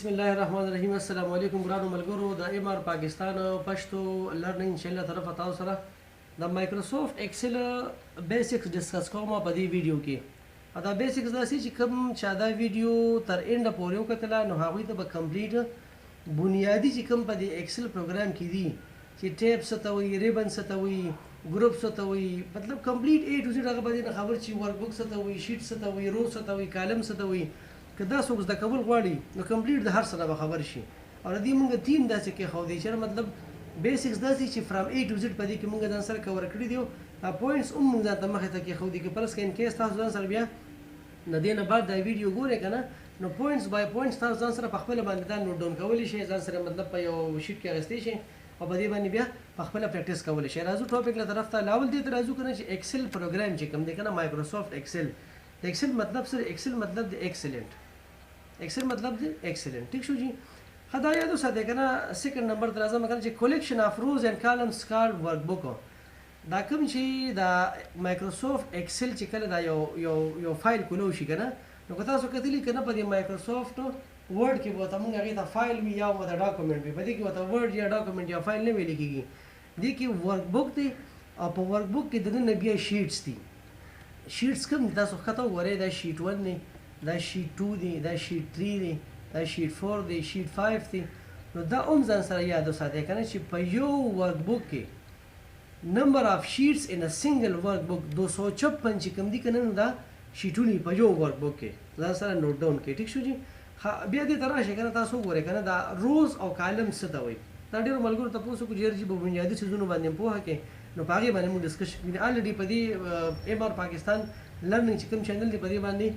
بسم الله الرحمن الرحیم. السلام علیکم ګرانو ملګرو د ام ار پاکستان پښتو لرنینګ چینل طرفه تاسو سره د مایکروسافت ایکسل بیسکس ډسکس کوم په دې ویډیو کې. دا بیسکس داسې چې کوم چې دا ویډیو تر اینډ پورې وکتل نو هغوی ته به کمپلیټ بنیادی چې کوم په دې ایکسل پروګرام کې دي چې ټیب څه ته وایي، ریبن څه ته وایي، ګروپ څه ته وایي، مطلب کمپلیټ A to Z هغه به دې خبر چې ورک بک څه ته وایي، شیټ څه ته وایي، رو څه ته وایي، کالم څه ته وایي. که دا څوک زده کول غواړي نو کمپلیټ د هر څه نه به خبر شي. او د دې موږ تیم داسې کېښودی چې مطلب بیسکس داسې چې فرام A to Z په دې کې موږ ځان سره کور کړي دي. پوینټس هم موږ ځان ته مخې ته کېښودي که فرض کړئ ان کیس تاسو ځان سره بیا د دې نه بعد دا ویډیو ګورئ که نه نو پوینټس بای پوینټس تاسو ځان سره په خپله باندې دا نوټ ډاون کولی شئ، ځان سره مطلب په یو شیټ کې اخیستی شئ او په دې باندې بیا په خپله پریکټس کولی شئ. راځو ټاپک له طرف ته لاول دې ته راځو که نه چې ایکسل پروګرام چې کوم دی که نه مایکروسافت ایکسل. د ایکسل مطلب سره ایکسل مطلب د ایکسلنټ، ایکسل مطلب دی ایکسلنٹ. ٹھیک شو جی. خدا یادو ساته کنه سیکنډ نمبر تر ازم کنه چې کلیکشن اف روز اینڈ کالمز کارډ ورک بوک دا کوم چې دا مایکروسافت ایکسل چې کله دا یو فایل کولو شي کنه نو که تاسو کتلی کنه په دې مایکروسافت ورډ کې به تاسو هغه ته فایل وی یا ودا ډاکومېنټ وي، په دې کې وته ورډ یا ډاکومېنټ یا فایل نه ویل کېږي. دې کې ورک بوک دی او په ورک بوک کې دنه بیا شیټس دي. شیټس کوم تاسو خطا وره دا شیټ 1 دی، دا شیټ 2 دی، دا شیټ 3 دی، دا شیټ 4 دی، شیټ 5 دی. نو دا هم ځان سره یاد وساتئ کنه چې په یو ورک بوک کې نمبر اف شیټس ان ا سنگل ورک بوک 256 چې کوم دي کنه نو دا شیټونه په یو ورک بوک کې ځان سره نوٹ ډاون کړئ. ټیک شو جی. بیا دې ته راشئ کنه تاسو وګورئ کنه دا روز او کالم څه ته وایي. دا ډېرو ملګرو تپوس وکړو چې یار جي په بنیادي څیزونو باندې پوهه کې نو په هغې باندې موږ ډسکشن کړي. الریډي په دې ام آر پاکستان لرنینګ چې کوم چینل دی په دې باندې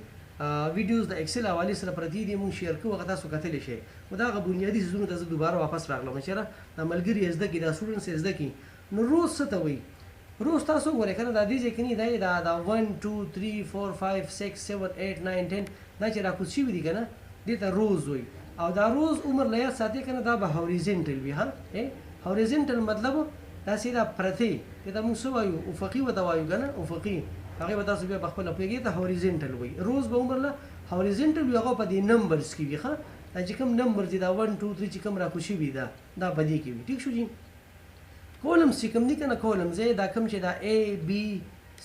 ویډیوز د ایکسل حوالې سره پرتې دي، موږ شیر کوو، هغه تاسو کتلی شئ. نو دا هغه بنیادي څیزونو ته زه دوباره واپس راغلم چې یاره دا ملګري یې زده کړي، دا سټوډنټس یې زده کړي. نو روز څه ته وایي؟ روز تاسو وګورئ که نه دا دې ځای کې نه دا 1 2 3 4 5 6 7 8 9 10 دا چې راکوز شوي دي که نه دې ته روز وایي. او دا روز عمر له یاد ساتئ که نه دا به هوریزنټل وي. ها هوریزنټل مطلب داسې دا پرتې دې ته موږ څه وایو؟ افقي ورته وایو که نه افقي. هغه به تاسو بیا په خپله پوهېږئ ته هوریزنټل وایي. روز به عمر له هوریزنټل وي، هغه په دې نمبرز کې وي. ښه دا چې کوم نمبرز دي دا 1 2 3 چې کوم راکوز شوي دا په دې کې وي. ټیک شو جي. کولمز چې کوم دي که نه کولمز دا کوم چې دا A B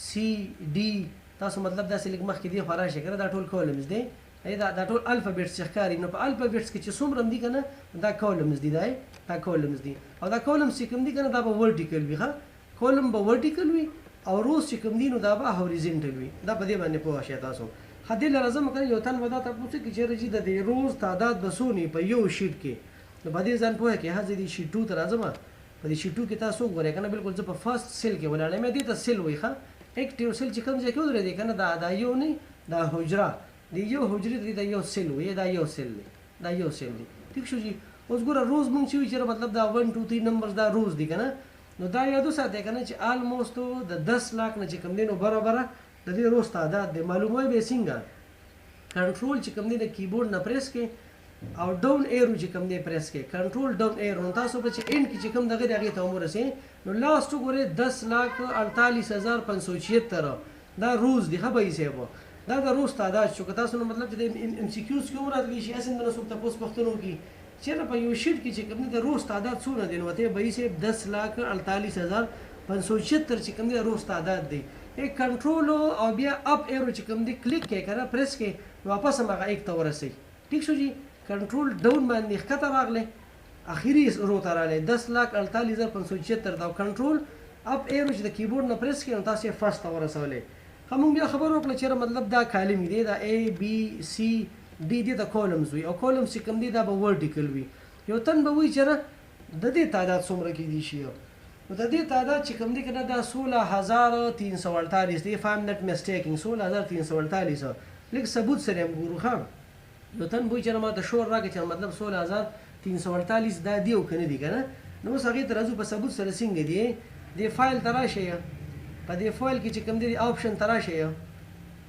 C D تاسو مطلب داسې لږ مخکې دې خوا راشئ که نه دا ټول کولمز دی. دا ټول الفابیټس چې ښکاري نو په الفابیټس کې چې څومره دي که نه دا کولمز دي. دا کولمز دي او دا کولمز چې کوم دي که نه دا به ورټیکل وي. ښه کولم به ورټیکل وي او روز چې کوم دي نو دا به هوریزنټل وي. دا په دې باندې پوه شئ تاسو. ښه دې له راځم که یو تن به دا تپوس وکړي چېرې چې د دې روز تعداد به څونه په یو شیټ کې نو په دې ځان پوهه کړئ. ښه زه دې شیټ 2 ته راځم. په دې شیټ 2 کې تاسو وګورئ که نه بلکل زه په فرسټ سیل کې ولاړ یم. دې ته سیل وایي. ښه اکټیو سیل چې کوم ځای کې ودرېدی که نه دا یو نه دا حجره د یو حجرې ته دا یو سیل وایي. دا یو سیل دی، دا یو سیل دی. ټیک شو جي. اوس ګوره روز مونږ چې وایي چېرې مطلب دا 1 2 3 نمبرز دا روز دي که نه نو دا یاد وساتئ که نه چې آلموسټ د 10 لاک نه چې کوم دی نو برابره د دې روز تعداد دی. معلوموي به یې څنګه؟ کنټرول چې کوم دی د کیبورډ نه پریس کړئ او ډاون ایرو چې کوم دی پریس کړئ. کنټرول ډاون ایرو نو تاسو به چې اینډ کې چې کوم دغه دی هغې ته ورسئ نو لاسټ وګورئ 10,48,576 دا روز دی. ښه بهي صاحب دا د روز تعداد شو. که تاسو نو مطلب چې د ام سی کیوز کې هم راتلی شي هسې نه څوک تپوس پوښتنو کې چېرته په یو شیټ کې چې کوم دی د روز تعداد څونه دی نو ورته یې بهي صاحب 10,48,576 چې کوم دی د روز تعداد دی. کنټرول او بیا اپ ایرو چې کوم دی کلیک کړئ که نه پریس کړئ واپس هم هغه ایک ته ورسئ. ټیک شو جي. کنټرول ډاون باندې ښکته راغلی اخري رو ته راغلی 10,48,576 دا کنټرول اپ ایرو چې د کیبورډ نه پریس کړئ نو تاسو یې فرسټ ته ورسولی. ښه مونږ بیا خبر وکړه چېرې مطلب دا کالم دی دا A B C D دې ته کولمز وي او کولمز چې کوم دی دا به ورټیکل وي. یو تن به وایي چېرې د دې تعداد څومره کېدی شي نو د دې تعداد چې کوم دی که نه دا 16,348 دی. if I'm not mistaken 16,348 لږ ثبوت سره هم ګورو. ښه یو تن به وایي چېرې ما ته شور راکړي چې مطلب 16,348 دا دی او که نه دی که نه نو اوس هغې ته راځو په ثبوت سره څنګه دی. دې فایل ته راشئ په دې فایل کې چې کوم دی آپشن ته راشئ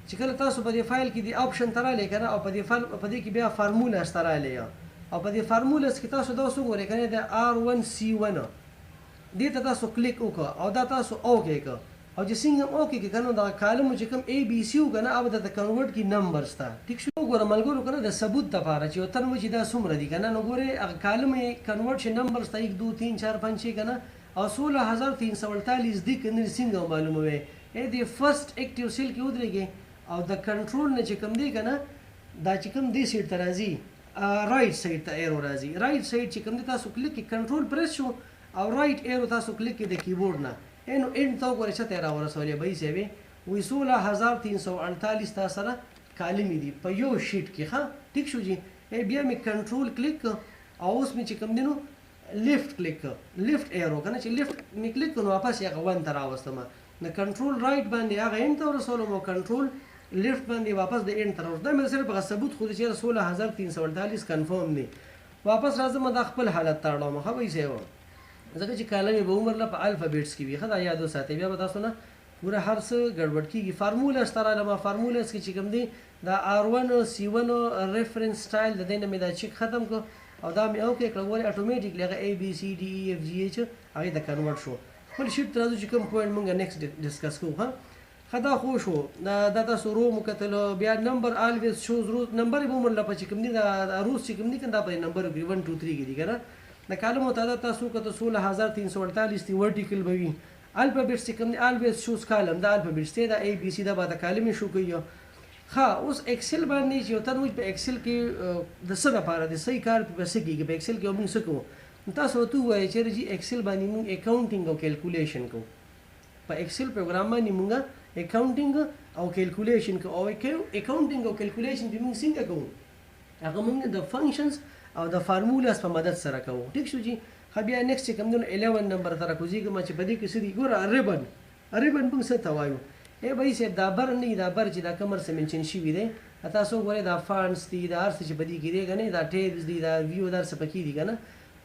چې کله تاسو په دې فایل کې د آپشن ته راغلی که نه او په دې کې بیا فارمولاز ته راغلی او په دې فارمولاز کې تاسو دا اوس وګورئ که نه د R1C1 دې ته تاسو کلیک وکړه او دا تاسو اوکې کړه او چې څنګه اوکې کړه که نه دا کالم چې کوم A B C و که نه هغه به درته کنورټ کړي نمبرز ته. ټیک شو. وګوره ملګرو کنه د ثبوت لپاره چې وطن و چې دا څومره دي کنه نو ګوره هغه کالم یې کنورټ شي نمبرز ته 1 2 3 4 5 6 کنه او 16348 دي کنه څنګه معلومه وي د فرست اکټیو سیل کې ودرېږي او د کنټرول نه چې کوم دی کنه دا چې کوم دی سیټ ته راځي رائټ سایډ ته ایرو راځي رائټ سایډ چې کوم دی تاسو کلیک کې کنټرول پریس شو او رائټ ایرو تاسو کلیک کې د کیبورډ نه انو ان تو ګوره چې ته راورسولې به یې وي وی 16348 تاسو سره کالمې دي په یو شیټ کې ښه ټیک شو جی بیا مې کنټرول کلیک او اوس مې چې کوم دی نو لیفت کلیک لیفت ایرو کنه چې لیفت مې کلیک کړو واپس یې غوان ته راوستم د کنټرول رائټ باندې هغه ان ته ورسولم او کنټرول لیفت باندې واپس د ان ته راوستم دا مې صرف هغه ثبوت خو چې 16348 کنفرم دی واپس راځم د خپل حالت ته اړوم خو به یې سیو ځکه چې کالمې به عمر له په الفابیټس کې وي ښه دا یاد وساتئ بیا به تاسو نه پوره هر څه ګډوډ کېږي فارموله ستاره لمه فارموله کې چې کوم دی دا R1 C1 ریفرنس سټایل د دې نه مې دا چیک ختم کړ او دا مې اوکې کړ ګورې اتوماتیکلی هغه A B C D E F G H هغه د کنورټ شو خپل شیټ ته راځو چې کوم پوینټ مونږ نیکسټ ډسکس کوو ها خدا خو شو دا تاسو رو مکتل بیا نمبر الویز شوز روز نمبر به عمر لپاره چې کوم دی دا روز چې کوم دی کنده په نمبر 1 2 3 کې دی کنه د کالم متعدد تاسو کته 16348 دی ورټیکل به وي الفابیټس چې کوم دی الویز شوز کالم دا الفابیټس ته دا A B C دا به د کالم شو کوي ها اوس ایکسل باندې چې وته نو په ایکسل کې د څه لپاره د صحیح کار په څه کې په ایکسل کې موږ څه کوو تاسو ته وایي چې ایکسل باندې موږ اکاونټینګ او کیلکولیشن کوو په ایکسل پروګرام باندې موږ اکاونټینګ او کیلکولیشن کوو او اکاونټینګ او کیلکولیشن به موږ څنګه کوو هغه موږ د فنکشنز او د فارمولاز په مدد سره کوو ټیک شو جی خو بیا نیکسټ کوم د 11 نمبر تر کوزیګم چې په دې کې سړي ګوره ریبن موږ څه ته وایو ای به یې دا بر نه دا بر چې دا کمر سره منشن شي وي دی تاسو ګورئ دا فانټس دي دا هر څه چې په دې کې دی کنه دا ټیبز دي دا ویو در څه پکې دي کنه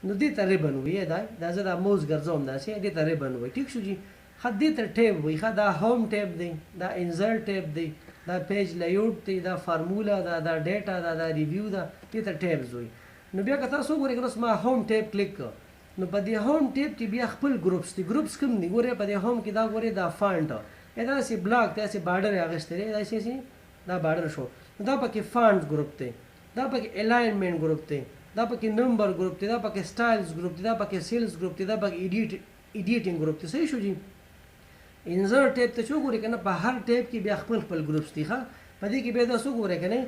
نو دې ته ریبن وي دا زه دا موز ګرځوم دا چې دې ته ریبن وي ټیک شو جی خو دې ته ټیب وي خو دا هوم ټیب دی دا انسرټ ټیب دی دا پیج لیاوټ دی دا فارمولا دا ډیټا دا ریویو دا دې ته ټیبز وي نو بیا که تاسو ګورئ که ما هوم ټیب کلیک کړ نو په دې هوم ټیب کې بیا خپل ګروپس دي ګروپس کوم دي ګورئ په دې هوم کې دا ګورئ دا فانټ دا سي بلاک دا سي بارډر اغشته دی دا سي دا بارډر شو دا پکې فانټ ګروپ دی دا پکې الاینمنت ګروپ دی دا پکې نمبر ګروپ دی دا پکې سټایلز ګروپ دی دا پکې سیلز ګروپ دی دا پکې ایډیټینګ ګروپ دی صحیح شو جی انسرټ ټیب ته چو ګورئ کنه په هر ټیب کې بیا خپل ګروپس دي ښه په دې کې بیا دا څو ګورئ کنه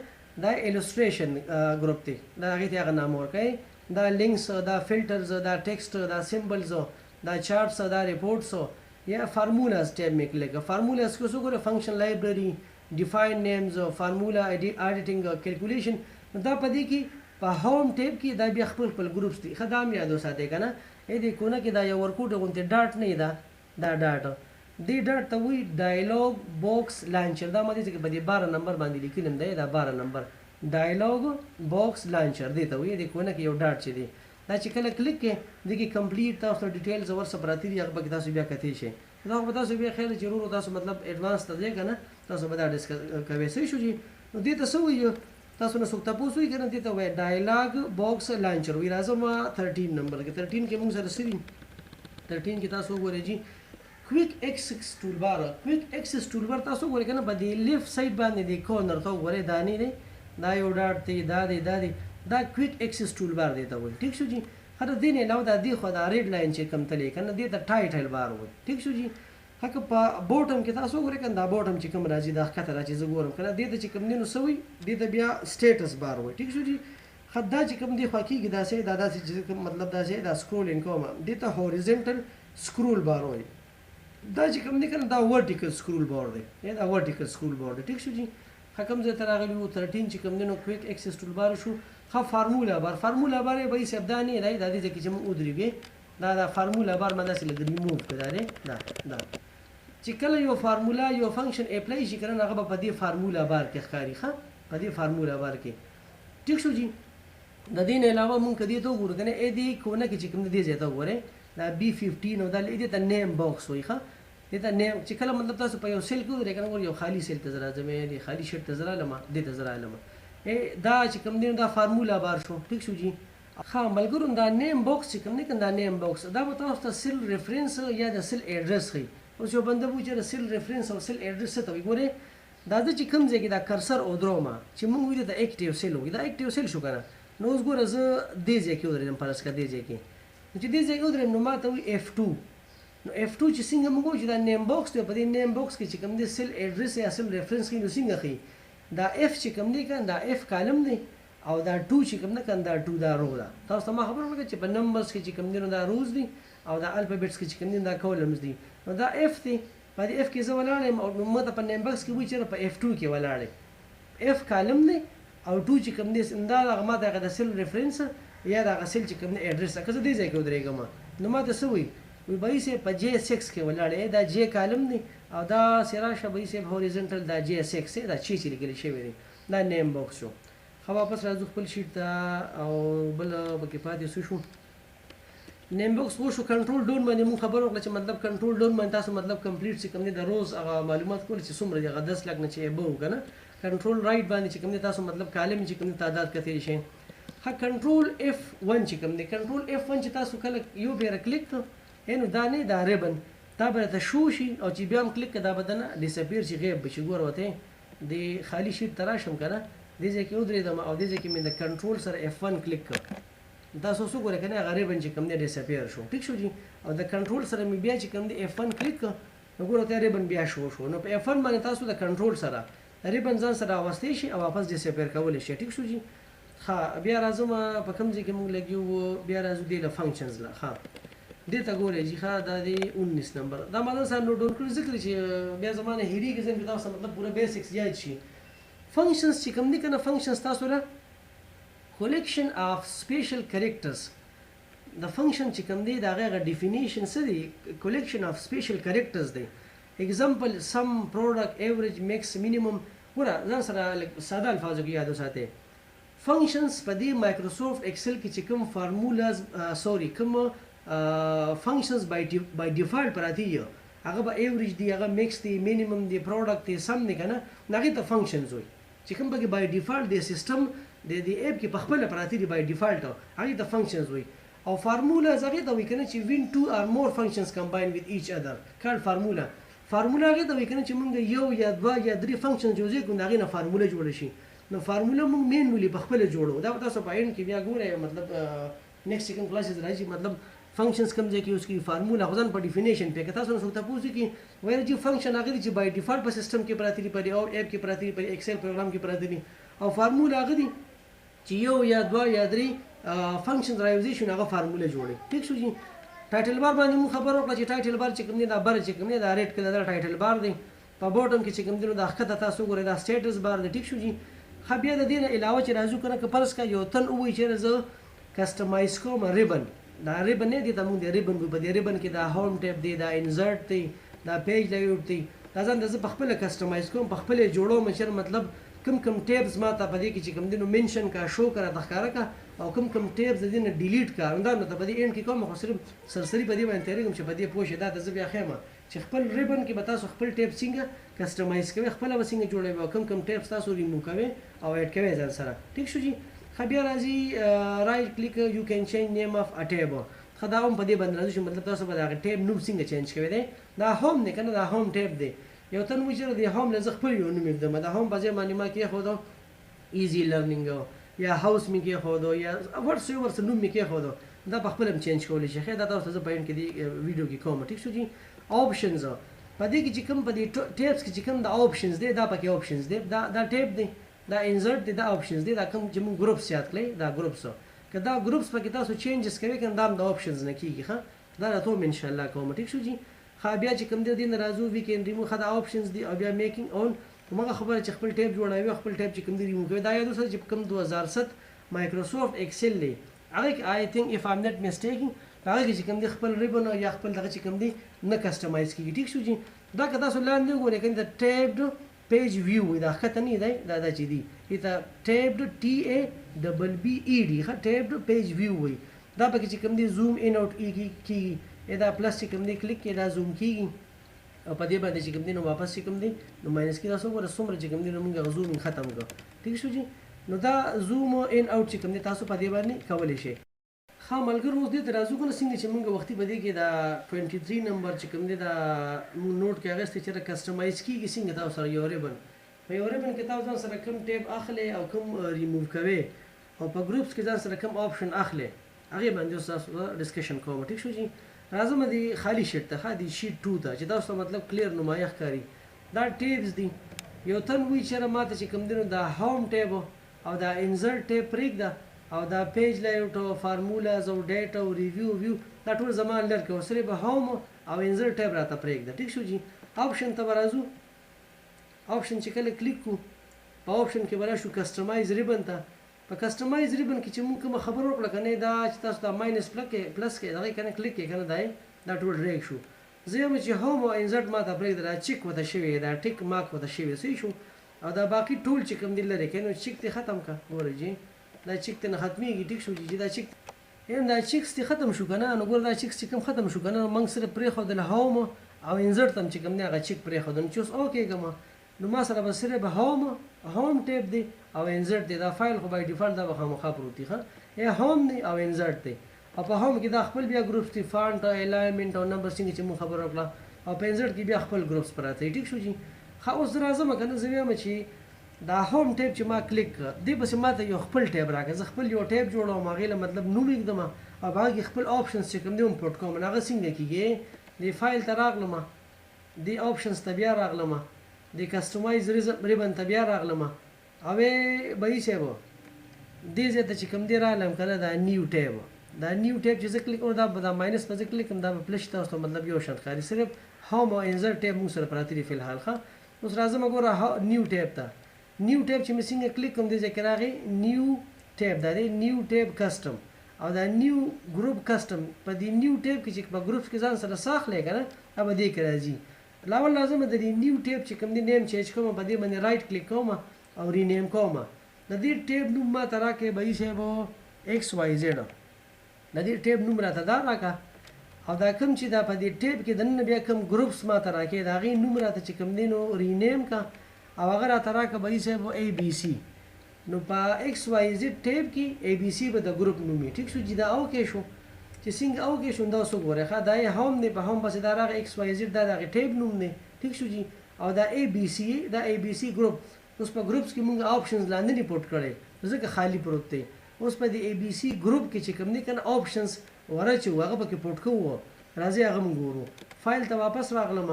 دا الستریشن ګروپ دی دا هغه ته هغه نام ورکړئ دا لینکس دا فلټرز دا ټیکسټ دا سمبلز دا چارټس دا ریپورټس یا فارمولاز ټیب مې کلیک فارمولاز کو څو ګورئ فنکشن لایبرری ډیفاین نیمز فارمولا ایډیټینګ کیلکولیشن دا په دې کې په هوم ټیب کې دا بیا خپل ګروپس دي خدام یاد وساتئ کنه دې کونه کې دا یو ورکوټ غونته ډاټ نه دا ډاټ دې ډاټ ته وی ډایلوګ باکس لانچر دا مده چې په دې 12 نمبر باندې لیکلم دی دا 12 نمبر ډایلوګ باکس لانچر دی ته وی دې کونه کې یو ډاټ چي دی دا چې کله کلیک کې دغه کمپلیټ تاسو ډیټیلز ور سره پراتی دی هغه تاسو بیا کته شي دا په تاسو بیا خیر ضرور تاسو مطلب ایڈوانس ته دی کنه تاسو به دا ډیسکس کوي څه شو جی نو دې تاسو ویو تاسو نه څوک تاسو یې کنه دې ته وای ډایلوګ باکس لانچر وی راځم 13 نمبر کې 13 کې موږ سره سری 13 کې تاسو وګورئ جی کویک ایکسس ټولبار تاسو وګورئ کنه په دې لیفت سایډ باندې د کورنر ته وګورئ دانی دی دا یو ډاټ دی دا کویک ایکسس ټولبار دی ته وایي ټیک شو جی هر دې نه علاوه د دې خو دا ریډ لاین چې کم تلې کنه دې ته ټایټل بار وایي ټیک شو جی هغه په بوټم کې تاسو وګورئ کنه دا بوټم چې کوم راځي دا ښکته راځي زه ګورم کنه دې ته چې کوم دینو سوي دې ته بیا سټیټس بار وایي ټیک شو جی خدا چې کوم دی خو کېږي دا سه دا چې مطلب دا سه دا سکرولینګ کوم دې ته هوریزونټل سکرول بار وایي دا چې کوم دی کنه دا ورټیکل سکرول بار دی دا ورټیکل سکرول بار دی ټیک شو جی حکم زه تر غلی 13 چې کوم دینو کویک ایکسس ټول بار شو خو فارمولا بار به سبدانی دی دا دې چې موږ ودرېږي دا فارمولا بار باندې سره ریموو کړه دا چې کله یو فارمولا یو فنکشن اپلای شي کنه هغه په دې فارمولا بار کې ښکاری ښه په دې فارمولا بار کې ټیک شو جی د دې نه علاوه موږ کدی ته وګورو کنه اې دې کوونه کې چې کوم دې ځای ته وګوره دا B15 او دا دې ته نیم باکس وای ښه دې ته نیم چې کله مطلب تاسو په یو سیل کې ورې کنه یو خالی سیل ته زرا زمې دې خالی شیټ ته زرا لمه دې ته زرا لمه دا چې کوم دې دا فارمولا بار شو ټیک شو جی ښه ملګرو دا نیم باکس چې کوم نه کنه دا نیم باکس دا به تاسو ته سیل ریفرنس یا د سیل ایډرس خي اوس یو بنده وو چې د سیل ریفرنس او سیل ایډرس ته وګوره دا د چې کوم ځای کې دا کرسر او درومه چې موږ ویل د اکټیو سیل وي دا اکټیو سیل شو کنه نو اوس ګوره زه دې ځای کې ودرېدم فرض کړه دې ځای کې چې دې ځای کې ودرېدم نو ما ته وایي F2 نو F2 چې څنګه موږ وایو چې دا نیم باکس دی په دې نیم باکس کې چې کوم دی سیل ایډرس یا سیل ریفرنس کې نو څنګه ښیي دا F چې کوم دی کنه دا F کالم دی او دا 2 چې کوم نه کنه دا 2 دا رو ده تاسو ته ما خبره وکړه چې په نمبرز کې چې کوم دی نو دا روز دي او دا الفابېټس کې چې کوم دي دا کولمز دي نو دا F دی په دې F کې زه ولاړ یم او ما ته په نیم باکس کې وایي چې په F2 کې ولاړ یم F کالم دی او 2 چې کوم دی دا هغه ما ته هغه د سیل ریفرنس یا دا هغه سیل چې کوم دی ایډرس که زه دې ځای کې ودرېږم نو ما ته څه وایي وی بای صاحب په J6 کې ولاړ دا J کالم دی او دا سراشه بای صاحب هوریزونټل دا J6 دا چې لیکل شوی دی دا نیم باکس شو خو واپس راځو خپل شیټ ته او بل پکې پاتې شو نیم باکس وو شو کنټرول ډاون باندې مون خبر وکړه چې مطلب کنټرول ډاون باندې تاسو مطلب کمپلیټ چې کوم دی د روز هغه معلومات کول چې څومره دی هغه 10 لک نه چې به وکنه کنټرول رائټ باندې چې کوم دی تاسو مطلب کالم چې کوم تعداد کته شي ها کنټرول F1 چې کوم دی کنټرول F1 چې تاسو کله یو بیر کلیک نو دا نه دا ریبن دا به ته شو شي او چې بیا هم کلیک کړه دا بدنه ډیسپیر شي غیب بشي ګور وته د خالی شیټ تراشم کنه دې ځکه یو درې دم او دې ځکه مې د کنټرول سره F1 کلیک کړ تاسو څو ګورئ کنه غریب چې کوم دی ډیسپیر شو ټیک شو جی او د کنټرول سره مې بیا چې کوم دی F1 کلیک کړ نو ګورئ ته ریبن بیا شو نو په F1 باندې تاسو د کنټرول سره ریبن ځان سره واستې شي او واپس ډیسپیر کول شي ټیک شو جی ها بیا راځم په کوم ځای کې موږ لګیو بیا راځو د فنکشنز لا ها دې ته ګورئ چې ښه دا دی 19 نمبر دا ما سره نوټ ډاون کړی ذکر چې بیا زمانه هېریږي ځکه تاسو مطلب پوره بیسکس یاد شي فنکشنز چې کوم دي کنه فنکشنز تاسو له collection of special characters the function چې کوم دی دا غیر definition څه دی collection of special characters دی example sum product average max minimum ګوره ځان سره ساده الفاظو کې یاد وساتئ functions په دې مایکروسافټ ایکسل کې چې کوم فارمولاز کوم functions by default پراتی یو هغه به ایوریج دی هغه میکس دی مینیمم دی پروډکټ دی سم دی کنه هغه ته فنکشنز وي چې کوم به by default دی سیستم د دې اپ کې په خپل پراتی دی by default هغه ته فنکشنز وي او فارمولا هغه ته وي کنه چې when two or more functions combine with each other کال فارمولا هغه ته وي کنه چې موږ یو یا دوه یا درې فنکشن جوړې کوو هغه نه فارمولا جوړ شي نو فارمولا موږ مینولي په خپل جوړو دا تاسو په اند کې بیا ګورئ مطلب نیکسټ سیکنډ کلاسز راځي مطلب فنکشنز کوم ځای کې یوز کی فارمولا غوښتن په ډیفینیشن په تاسو نو څه تاسو کې وایي چې فنکشن هغه چې بای ډیفالت په سیستم کې پراتی دی په او اپ کې پراتی دی په ایکسل پروګرام کې پراتی دی او فارمولا هغه دی چې یو یا دوه یا درې فنکشن رایوزیشن هغه فارمولا جوړي ٹھیک شو جی ټایټل بار باندې مو خبر وکړه چې ټایټل بار چې کوم دی دا بر چې کوم دی دا ریډ کلر دا ټایټل بار دی په بوټم کې چې کوم دی دا خطه تاسو ګورئ دا سټیټس بار دی ټیک شو جی خو بیا د دې نه علاوه چې راځو کنه که فرض کا یو تن وایي چې زه کسٹمایز کوم ریبن دا ریبن نه دی ته موږ د ریبن په دې ریبن کې دا هوم ټیپ دی دا انسرټ دی دا پیج لیاوټ دی دا ځان د په خپل کسٹمایز کوم په خپل جوړو مشر مطلب کم ټیبز ما ته په دې کې چې کوم دینو منشن کا شو کرا تخکاره کا او کم ټیبز دې نه ډیلیټ کا دا نو ته په دې اند کې کوم خو صرف سرسری په دې باندې تیریږم چې په دې پوښه دا ته بیا خیمه چې خپل ریبن کې به تاسو خپل ټیب څنګه کسٹمایز کوئ خپل وسنګ جوړوي او کم ټیبز تاسو ریموو کوئ او اډ کوئ ځان سره ٹھیک شو جی خبر راځي رائټ کلیک یو کین چینج نیم اف ا ټیب خدا هم په دې باندې راځي مطلب تاسو به دا ټیب نوم څنګه چینج کوئ دا هوم نه کنه دا هوم ټیب دی یو تن وجره دی هوم لزه خپل یو نوم دی دا هوم بځه باندې ما کې خو دا ایزی لرنینګ یا هاوس می کې خو دا یا ورس نوم می کې خو دا په خپل هم چینج کولی شي دا تاسو ته په ان کې دی ویډیو کې کوم ټیک شو جی آپشنز په دې کې چې کوم په دې ټیبس کې چې کوم د آپشنز دی دا پکې آپشنز دی دا ټیب دی دا انسرټ دی دا آپشنز دی دا کوم چې موږ ګروپس یاد کړئ دا ګروپس که دا ګروپس پکې تاسو چینجز کوئ کنه دا د آپشنز نه کیږي ښه دا راته ان شاء الله کوم ټیک شو جی خا بیا چې کوم دی راځو وی کین ریمو خدا آپشنز دی او بیا میکینګ اون موږ خبره چې خپل ټیب جوړوي خپل ټیب چې کوم دی ریمو کوي دا یاد اوسه چې کوم 2007 مایکروسافټ ایکسل دی هغه آی تھنک اف ام نت میسټیکینګ هغه چې کوم دی خپل ریبن یا خپل دغه چې کوم دی نه کسٹمایز کیږي ټیک شو جی دا که تاسو لاندې وګورئ کنه دا ټیبډ پیج ویو دا خطه نه دی دا چې دی دا ټیبډ ټی ای ډبل بی ای ډی ښه ټیبډ پیج ویو وي دا پکې چې کوم دی زوم ان اوټ کیږي دا پلس چې کوم دی کلیک کې دا زوم کیږي او په دې باندې چې کوم دی نو واپس چې کوم دی نو ماینس کې تاسو ګوره څومره چې کوم دی نو موږ زوم ختم کړو ټیک شو جی نو دا زوم ان اوټ چې کوم دی تاسو په دې باندې کولی شئ ښه ملګرو اوس دې ته راځو کنه څنګه چې موږ وختي په دې کې دا 23 نمبر چې کوم دی دا نوټ کې اغستې چې کسٹمایز کیږي څنګه تاسو سره یو ریبن په یو ریبن کې تاسو ځان سره کوم ټیب اخلي او کوم ریموو کوي او په ګروپس کې ځان سره کوم آپشن اخلي هغه باندې تاسو ډسکشن کوم. ټیک شو جی. راځم دی خالی شیټ ته دی شیټ 2 ته چې تاسو مطلب کلیر نمایه ښکاري. دا ټیبز دي یو تن وی چې ماته چې کوم دینو دا هوم ټیب او دا انسرټ ټیب پرېږده او دا پیج لایټ او فارمولاز او ډیټا او ریویو ویو دا ټول زمان لر کې سره به هوم او انسرټ ټیب راته پرېږده. ټیک شو جی. آپشن ته راځو. آپشن چې کله کلیک کو په آپشن کې بلا شو کسٹمایز ریبن ته. په کسٹمایز ریبن کې چې موږ کوم خبر وکړه کنه دا چې تاسو دا ماینس پلس کې دا کنه کلیک کې کنه دا ټول ریک شو. زه هم چې هوم او انسرټ ما ته پرېږده دا چیک وته شوی دا ټیک مارک وته شوی صحیح شو او دا باقي ټول چې کوم دی لري کنه چیک ته ختم کا ګوره جی دا چیک ته ختميږي. ټیک شو جی. دا چیک دا چیک ته ختم شو کنه نو ګوره دا چیک چې کوم ختم شو کنه موږ سره پرې خو د هوم او انسرټ تم چې کوم دی هغه چیک پرې خو د چوس اوکې ګما نو ما سره بس سره به هوم ټیب دی او انسرټ دی. دا فایل خو بای ډیفالت دا به خامخا پروت دی ښه یا هوم دی او انسرټ دی او په هوم کې دا خپل بیا ګروپس دی فانټ او الایمنت او نمبر څنګه چې مون خبر وکړه او په انسرټ کې بیا خپل ګروپس پراته. ټیک شو جی. خو اوس راځم کنه زویم چې دا هوم ټیب چې ما کلیک کړ دی بس ما ته یو خپل ټیب راکړه. زه خپل یو ټیب جوړوم هغه له مطلب نوم لیکدم او هغه خپل آپشنز چې کوم دی امپورټ کوم هغه څنګه کیږي دی فایل ته راغلم دی آپشنز ته بیا راغلم دی کسٹمایز ریبن ته بیا راغلم او به یې شیبو دې زه ته چې کوم دی رالم کنه دا نیو ټیب دا نیو ټیب چې زه کلیک او دا ماینس په ځکه کلیک کوم دا پلس تاسو مطلب یو شرط خاري صرف هوم او انسرټ ټیب مو سره پراته دي فلحال ښه. اوس راځم وګوره نیو ټیب ته. نیو ټیب چې مسینګ کلیک کوم دی ځکه راغی نیو ټیب دا دی نیو ټیب کسٹم او دا نیو ګروپ کسٹم په دې نیو ټیب کې چې په ګروپس کې ځان سره ساخلې کنه اوبه دې کې راځي. لاول لازم د دې نیو ټیب چې کوم دی نیم چینج کوم په دې باندې رائټ کلیک کوم او رینیم کوم. د دې ټیب نوم ما ترا کې به یې شیبو ایکس وای زیډ د دې ټیب نوم راته دا راکا او دا کوم چې دا په دې ټیب کې د نن بیا کوم ګروپس ما ترا کې دا غي نوم راته چې کوم دی نو رینیم کا او هغه راته راکا به یې شیبو ای بی سی نو په ایکس وای زیډ ټیب کې ای بی سی به د ګروپ نومي. ټیک شو چې دا او کې شو چې څنګه او کې شو دا څو ګوره ښه دا یې هوم دی په هوم بس دا راغی ایکس وای زیډ دا د ټیب نوم دی. ټیک شو جی. او دا ای بی سی دا ای بی سی ګروپ اوس په ګروپس کې موږ آپشنز لاندې ریپورټ کړي ځکه خالی پروت دی. اوس په دې ای بی سی ګروپ کې چې کوم نه کنه آپشنز ورچو هغه پکې پورټ کوو راځي هغه موږ ګورو. فایل ته واپس راغلم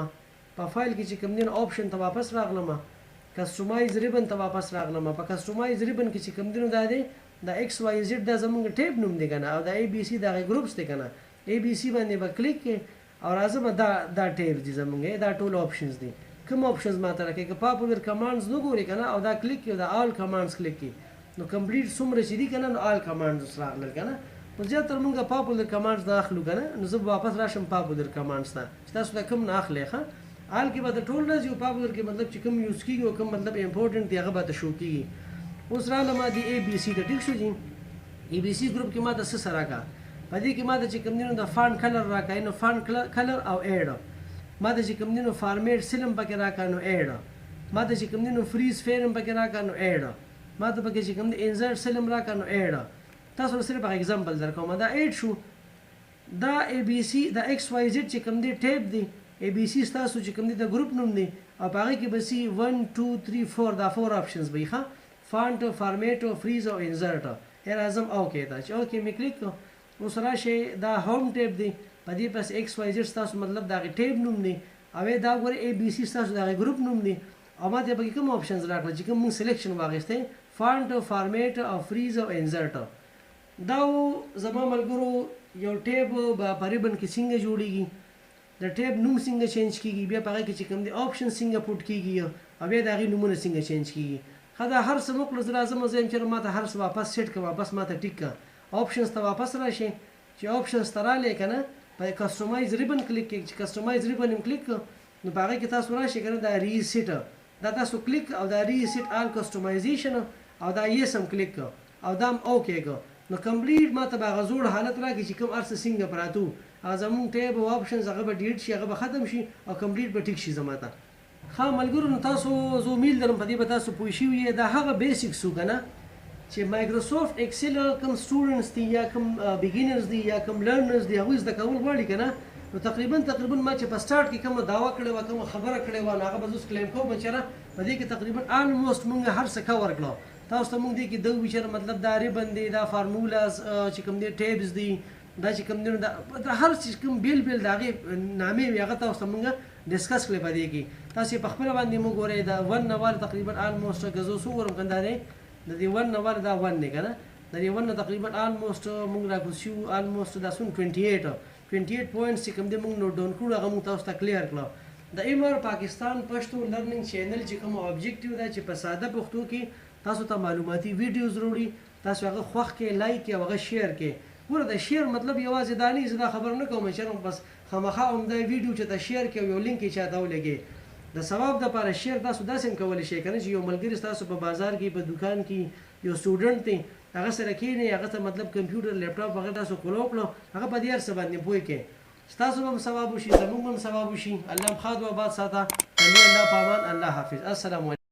په فایل کې چې کوم نه آپشن ته واپس راغلم کسٹمایز ریبن ته واپس راغلم په کسٹمایز ریبن کې چې کوم دینو دا دی دا ایکس وای زیډ دا زمونږ ټیب نوم دی کنه او دا ای بی سی دا ګروپس دی کنه ای بی سی باندې به کلیک کې او راځم دا ټیب دي زمونږ دا ټول آپشنز دي. کوم آپشنز ماته راکې که پاپولر کمانډز نو ګوري کنه او دا کلیک کې دا آل کمانډز کلیک کې نو کمپلیټ څومره چې دي کنه نو آل کمانډز راغلل کنه نو زیاتره موږ پاپولر کمانډز داخلو کنه نو زه واپس راشم پاپولر کمانډز ته چې تاسو دا کوم نه اخلي ښه آل کې به د ټول راځي او پاپولر کې مطلب چې کوم یوز کیږي او کوم مطلب امپورټنت دی هغه به شو کیږي. اوس رااله ما دی ای بی سی ته. ټیک شو جی. ای بی سی ګروپ کې ما د څه سره راکا په دې کې ما د چې کوم دینو د فانټ کلر راکا نو فانټ کلر او اډ ما د چې کوم دینو فارمیټ سلم پکې راکا نو اډ ما د چې کوم دینو فریز فیرم پکې راکا نو اډ ما ته پکې چې کوم د انسرټ سلم راکا نو اډ. تاسو صرف په ایگزامپل درکوم دا اډ شو دا ای بی سی دا ایکس وای زیډ چې کوم دی ټیب دی ای بی سی تاسو چې کوم دی د ګروپ نوم دی او هغه کې به سی 1 2 3 4 دا 4 آپشنز به ښه فانټ فارمیټ فریز او انسرټ هر اعظم او کې دا چې او کې می کلیک کو اوس راشه دا هوم ټیب دی په دې پس ایکس وای زیډ تاسو مطلب دا ټیب نوم دی او دا ګور ای بی سی تاسو دا ګروپ نوم دی او ماته به کوم آپشنز راکړل چې کوم سلیکشن واغسته فانټ فارمیټ او فریز او انسرټ. دا زما ملګرو یو ټیب په ریبن کې څنګه جوړیږي د ټیب نوم څنګه چینج کیږي بیا په هغه کې چې کوم دی آپشن څنګه پټ کیږي او بیا د هغې نومونه څنګه چینج کیږي. ښه دا هر څه وکړو زه راځم زه یم چې ماته هر څه واپس سیټ کړه واپس ماته ټیک کړه آپشنز ته واپس راشي چې آپشنز ته رالی که نه په کسټمایز ریبن کلیک کړئ چې کسټمایز ریبن یم کلیک کړه نو په هغه کې تاسو راشي که نه دا ریسیټ دا تاسو کلیک او دا ریسیټ آل کسټمایزیشن او دا یس هم کلیک کړه او دا هم اوکې کړه نو کمپلیټ ماته به هغه زوړ حالت راکړي چې کوم هر څه څنګه پراته وو هغه زمونږ ټیب او آپشنز هغه به ډیلیټ شي هغه به ختم شي او کمپلیټ به ټیک شي زما ته. ښه ملګرو نو تاسو زه امید لرم په دې به تاسو پوه شوي یې دا هغه بیسکس وو که نه چې مایکروسافټ ایکسل کوم سټوډنټس دي یا کوم بګینرز دي یا کوم لرنرز دي هغوی زده کول غواړي که نه نو تقریبا ما چې په سٹارټ کې کومه داوا کړې وه کومه خبره کړې وه نو هغه به زه اوس کلیم کوم چې په دې کې تقریبا آلموسټ موږ هر څه کور کړو تاسو ته موږ دې کې د ویچر مطلب دا ریبن دی دا فارمولاز چې کوم دی ټیبز دی دا چې کوم دی دا هر څه کوم بیل د هغې نامې وي هغه تاسو ته موږ ډسکس کړی په دې کې تاسو په خپله باندې موږ ګورئ دا 1 نه والا تقریبا آلموسټ که زه څو ګورم کنه دا دی د دې 1 نه والا دا 1 دی که نه د دې 1 نه تقریبا آلموسټ موږ راکوز شو آلموسټ دا څومره 28 پوینټس چې کوم دی موږ نوټ ډاون کړو هغه موږ تاسو ته کلیر کړو د MR پاکستان پښتو لرننګ چینل چې کوم اوبجیکټیو دا چې په ساده پښتو کې تاسو ته معلوماتي ویډیوز وروړي تاسو هغه خوښ کې لایک کې هغه شیر کې ګوره د شیر مطلب یوازې دا نه زه دا خبر نه کوم چې بس خامخا همدا ویډیو چې ته شیر کې یو لینک یې چاته ولګې د ثواب دپاره شیر تاسو داسې هم کولی شئ که نه چې یو ملګري ستاسو په بازار کې په دوکان کې یو سټوډنټ دی هغه سره کښېنئ هغه ته مطلب کمپیوټر لیپټاپ هغه تاسو کولو کړو هغه په دې هر څه باندې پوه کړئ ستاسو به هم ثواب وشي زموږ به هم ثواب وشي الله هم ښاد و آباد ساته الله په امان الله حافظ السلام علیکم